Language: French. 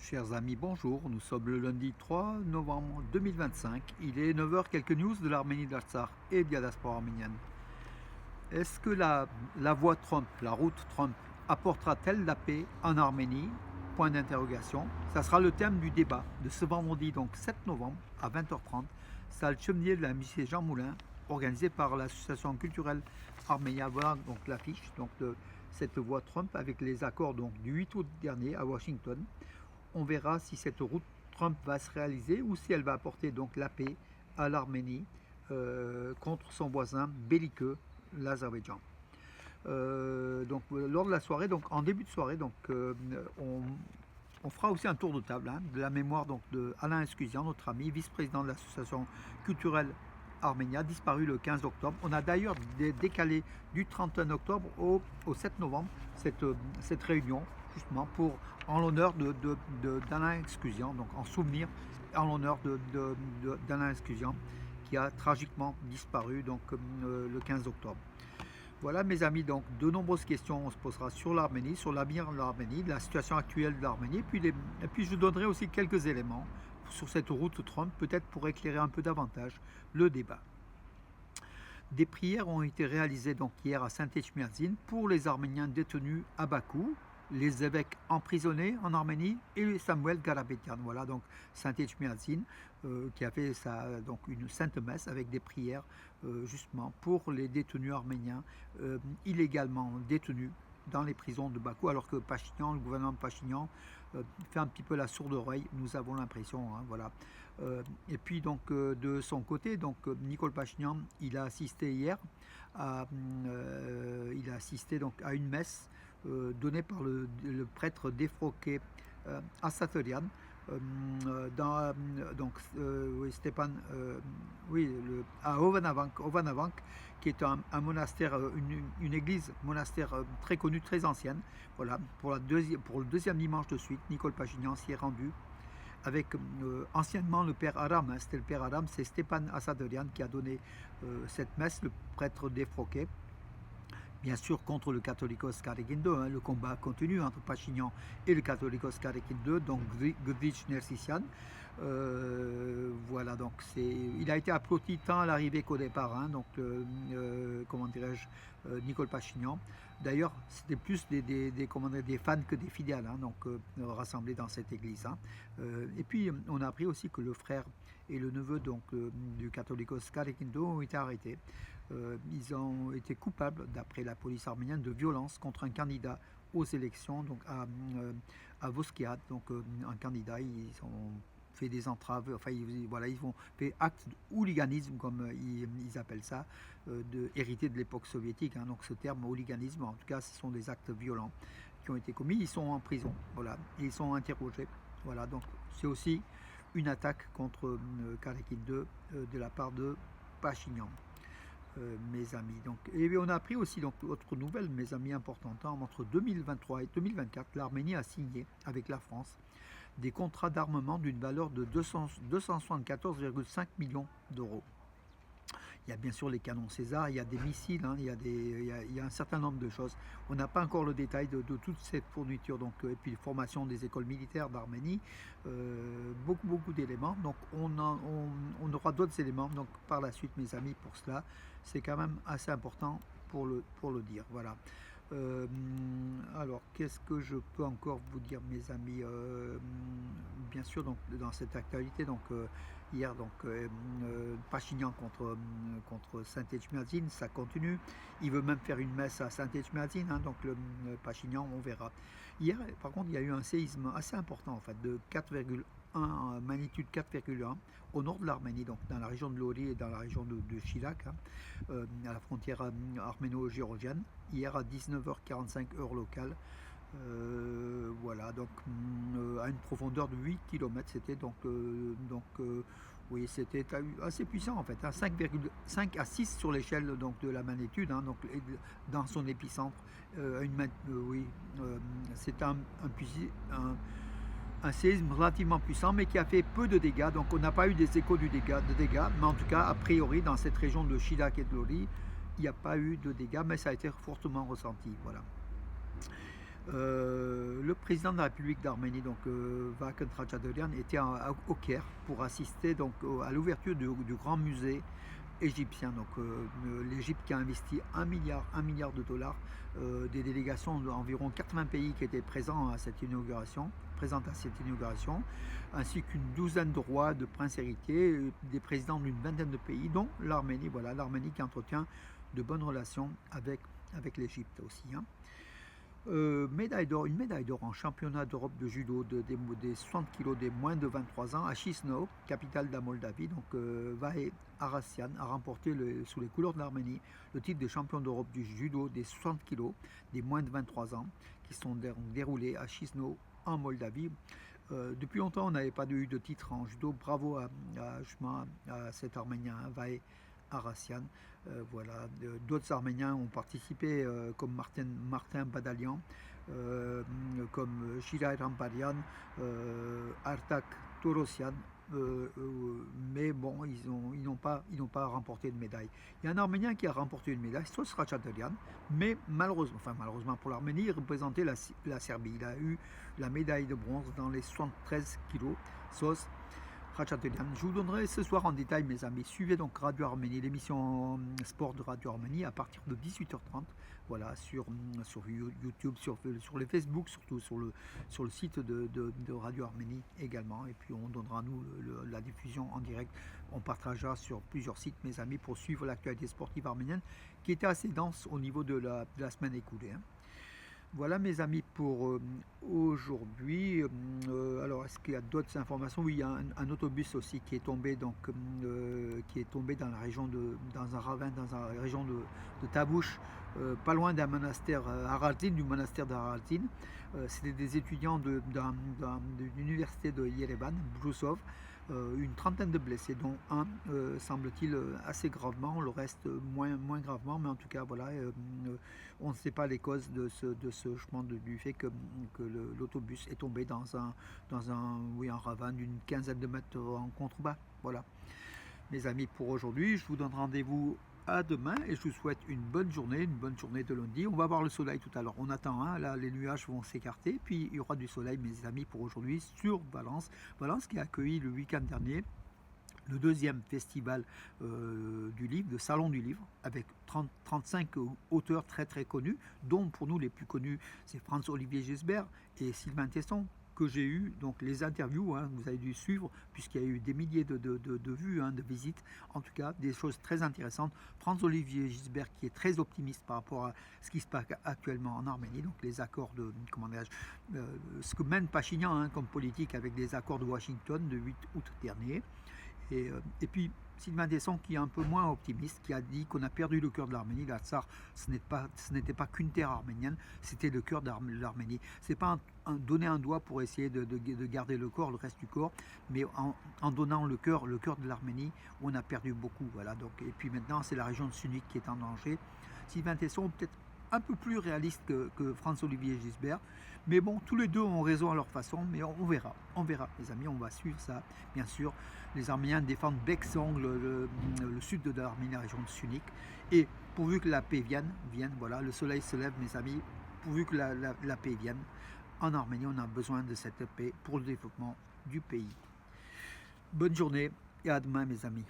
Chers amis, bonjour. Nous sommes le lundi 3 novembre 2025. Il est 9 heures. Quelques news de l'Arménie, de l'Artsakh et de la diaspora arménienne. Est-ce que la voie Trump, la route Trump, apportera-t-elle la paix en Arménie? Point d'interrogation. Ça sera le thème du débat de ce vendredi, donc 7 novembre à 20h30, salle Chemnier de la musée Jean Moulin, organisée par l'association culturelle arménienne. Voilà donc l'affiche de cette voie Trump avec les accords donc, du 8 août dernier à Washington. On verra si cette route Trump va se réaliser ou si elle va apporter donc la paix à l'Arménie contre son voisin belliqueux, l'Azerbaïdjan. Donc lors de la soirée, donc en début de soirée, donc on fera aussi un tour de table de la mémoire donc de Alain Escusian, notre ami, vice-président de l'association culturelle Arménia, disparu le 15 octobre. On a d'ailleurs décalé du 31 octobre au 7 novembre cette réunion, justement en l'honneur d'Alain Escusian, donc en souvenir, en l'honneur d'Alain Escusian, qui a tragiquement disparu donc, le 15 octobre. Voilà mes amis, donc de nombreuses questions on se posera sur l'Arménie, sur l'avenir de l'Arménie, de la situation actuelle de l'Arménie, et puis je donnerai aussi quelques éléments sur cette route Trump, peut-être pour éclairer un peu davantage le débat. Des prières ont été réalisées donc hier à Saint-Etchmiadzin pour les Arméniens détenus à Bakou, les évêques emprisonnés en Arménie et Samuel Garabetian. Voilà donc Saint-Etchmiadzin qui a fait donc une sainte messe avec des prières justement pour les détenus arméniens illégalement détenus dans les prisons de Bakou, alors que Pachinian, le gouvernement de Pachinian fait un petit peu la sourde oreille, nous avons l'impression, voilà. Et puis donc de son côté, donc Nicole Pachinian, il a assisté hier à une messe donnée par le prêtre défroqué Asatorian, Stépan, à Ovanavank, qui est un monastère, une église monastère très connue, très ancienne. Voilà, pour le deuxième dimanche de suite, Nicole Pachinian s'y est rendu avec anciennement le père Aram. C'était le père Aram, c'est Stépan Asadorian qui a donné cette messe, le prêtre défroqué. Bien sûr, contre le Catholicos Karekin II, le combat continue entre Pachinian et le Catholicos Karekin II, donc Gudrich Nersisian. Voilà, donc il a été applaudi tant à l'arrivée qu'au départ, donc comment dirais-je, Nicole Pachinian. D'ailleurs, c'était plus des fans que des fidèles, donc rassemblés dans cette église. Et puis, on a appris aussi que le frère et le neveu donc, du Catholicos Karekin II ont été arrêtés. Ils ont été coupables, d'après la police arménienne, de violence contre un candidat aux élections, donc à Voskiat, donc un candidat. Ils ont fait des entraves, enfin ils ont fait acte de hooliganisme, comme ils appellent ça, hérité de l'époque soviétique. Donc ce terme hooliganisme, en tout cas, ce sont des actes violents qui ont été commis. Ils sont en prison, voilà, et ils sont interrogés. Voilà, donc c'est aussi une attaque contre Karekin II de la part de Pachinian. Mes amis. Donc, et on a appris aussi, donc, autre nouvelle, mes amis, importante, entre 2023 et 2024, l'Arménie a signé avec la France des contrats d'armement d'une valeur de 274,5 millions d'euros. Il y a bien sûr les canons César, il y a des missiles, il y a un certain nombre de choses. On n'a pas encore le détail de toute cette fourniture, donc, et puis formation des écoles militaires d'Arménie, beaucoup d'éléments. Donc on aura d'autres éléments donc, par la suite, mes amis, pour cela. C'est quand même assez important pour le dire. Voilà. Alors, qu'est-ce que je peux encore vous dire, mes amis? Bien sûr, donc, dans cette actualité, donc, hier, donc, Pachinian contre Saint-Etchmiadzin, ça continue. Il veut même faire une messe à Saint-Etchmiadzin, donc le Pachinian, on verra. Hier, par contre, il y a eu un séisme assez important, en fait, de 4,1, magnitude 4,1, au nord de l'Arménie, donc dans la région de Lori et dans la région de Chilak, à la frontière arméno-géorgienne, hier à 19h45 heure locale. Voilà, donc à une profondeur de 8 km, c'était oui, c'était assez puissant en fait, 5,5 à 6 sur l'échelle de la magnitude, donc dans son épicentre, c'est un séisme relativement puissant, mais qui a fait peu de dégâts, donc on n'a pas eu des échos de dégâts, mais en tout cas, a priori, dans cette région de Chilak et de Lori, il n'y a pas eu de dégâts, mais ça a été fortement ressenti, voilà. Le président de la République d'Arménie, donc Vakhen Tchadolian, était au Caire pour assister donc à l'ouverture du grand musée égyptien. Donc l'Égypte qui a investi un milliard de dollars, des délégations d'environ 80 pays qui étaient présents à cette inauguration, présentes à cette inauguration, ainsi qu'une douzaine de rois, de princes héritiers, des présidents d'une vingtaine de pays, dont l'Arménie. Voilà, l'Arménie qui entretient de bonnes relations avec l'Égypte aussi. Hein. Médaille d'or, une médaille d'or en championnat d'Europe de judo des 60 kg des moins de 23 ans à Chisinau, capitale de la Moldavie. Donc Vahe Arassian a remporté sous les couleurs de l'Arménie le titre de champion d'Europe du judo des 60 kg des moins de 23 ans qui sont déroulés à Chisinau en Moldavie. Depuis longtemps on n'avait pas eu de titre en judo. Bravo à cet Arménien, Vahe Arassian. Voilà. D'autres Arméniens ont participé comme Martin Badalian, comme Shirai Ramparian, Artak Torosian, mais bon, ils n'ont pas remporté de médaille. Il y a un Arménien qui a remporté une médaille, Sos Ratchatelian, mais malheureusement pour l'Arménie, il représentait la Serbie. Il a eu la médaille de bronze dans les 73 kilos. Sos Ratchatelian. Je vous donnerai ce soir en détail, mes amis. Suivez donc Radio Arménie, l'émission sport de Radio Arménie à partir de 18h30. Voilà, sur YouTube, sur les Facebook, surtout sur le site de Radio Arménie également. Et puis on donnera nous la diffusion en direct. On partagera sur plusieurs sites, mes amis, pour suivre l'actualité sportive arménienne qui était assez dense au niveau de la semaine écoulée. Hein. Voilà mes amis pour aujourd'hui. Alors est-ce qu'il y a d'autres informations? Oui, il y a un autobus aussi qui est tombé dans la région dans un ravin dans la région de Tabouche, pas loin d'un monastère du monastère d'Aralzin. C'était des étudiants de l'université de Yerevan, Brusov. Une trentaine de blessés, dont un, semble-t-il, assez gravement, le reste moins gravement, mais en tout cas, voilà, on ne sait pas les causes du fait que l'autobus est tombé dans un ravin d'une quinzaine de mètres en contrebas. Voilà, mes amis, pour aujourd'hui, je vous donne rendez-vous à demain et je vous souhaite une bonne journée de lundi. On va voir le soleil tout à l'heure. On attend, hein, là les nuages vont s'écarter, puis il y aura du soleil, mes amis, pour aujourd'hui sur Valence. Valence qui a accueilli le week-end dernier le deuxième festival du livre, le Salon du Livre, avec 35 auteurs très très connus, dont pour nous les plus connus, c'est Franz-Olivier Gisbert et Sylvain Tesson, que j'ai eu, donc les interviews, hein, vous avez dû suivre, puisqu'il y a eu des milliers de vues, hein, de visites, en tout cas des choses très intéressantes. Franz-Olivier Gisbert qui est très optimiste par rapport à ce qui se passe actuellement en Arménie, donc les accords ce que mène Pachinian, hein, comme politique avec les accords de Washington de 8 août dernier. Et puis Sylvain Tesson qui est un peu moins optimiste, qui a dit qu'on a perdu le cœur de l'Arménie. L'Artsakh, ce n'était pas qu'une terre arménienne, c'était le cœur de l'Arménie. C'est pas donner un doigt pour essayer de garder le reste du corps, mais en donnant le cœur de l'Arménie, on a perdu beaucoup. Voilà. Donc, et puis maintenant, c'est la région de Sunnik qui est en danger. Sylvain Tesson, peut-être un peu plus réaliste que Franz-Olivier Gisbert. Mais bon, tous les deux ont raison à leur façon, mais on verra, les amis, on va suivre ça. Bien sûr, les Arméniens défendent bec et ongle le sud de l'Arménie, la région de Sunnik. Et pourvu que la paix vienne, voilà, le soleil se lève, mes amis, pourvu que la paix vienne, en Arménie, on a besoin de cette paix pour le développement du pays. Bonne journée et à demain, mes amis.